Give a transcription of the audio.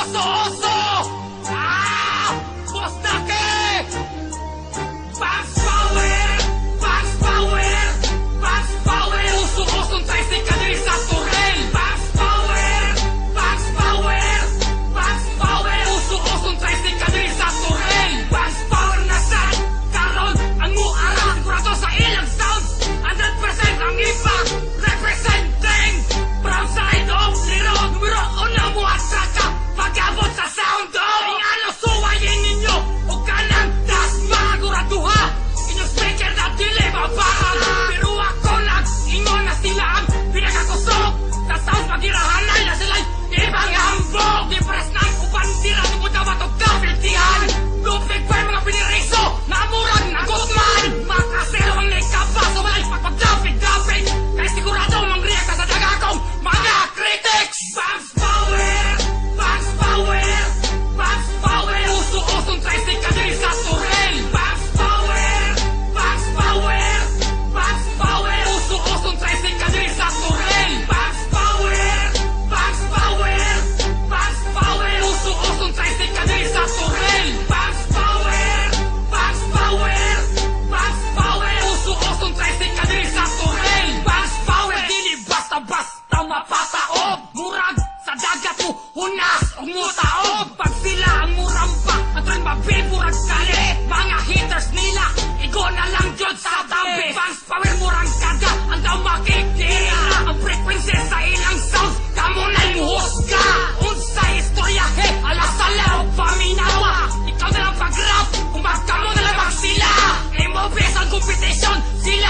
oso-oso! Bostake! Fast power! Fast power! Fast power! Uso-osong tricycle diri sa Torrel! Fast power! Fast power! Fast power! Uso-osong tricycle diri sa Torrel! Fast power na sad! Karon ang muara sigurado sa ilang sound! 100% ang impact! Representing! From side of zero! Numero una mo at saka pag-abot sa sound of! Ang ano suwayin ninyo! O kanang dasma! Guraduha! Inyong speaker na dili mabahag! Pero ako lang ingon na sila ang pinakakusok! Sa sound magirahanay na sila'y ibang hambog! Di pares na ang upandira tungkol na matog kapiltihan! Lupig pa yung mga piniriso na murag na gutman! Makasero ang naikapa sa walay pagpagdapig-dapig! Kaya sigurado mang-react na sa dagakong mga critics! Fast power! Fast power! Fast power! Uso-osong tricycle diri sa Torrel! Fast power! Fast power! Fast power! Uso-osong tricycle diri sa Torrel! Fast power! Fast power! Fast power! Uso-osong tricycle diri sa Torrel! Fast power! Fast power! Fast power! Uso-osong tricycle diri sa Torrel! Fast power! Dili basta-basta mapataog! Murag sa dagat mo hunas o mutaog! Pag sila ang murampa at rin mabibурag kali mga haters nila igo na lang dyan sa tabi! Fast power murang kada ang daw makikira ang frequency sa ilang sounds kamo na'y muhusga unsa istorya he alasala o paminawa ikaw na lang pag-rap kung ba't kamo na lang magsila MOBs ang competition sila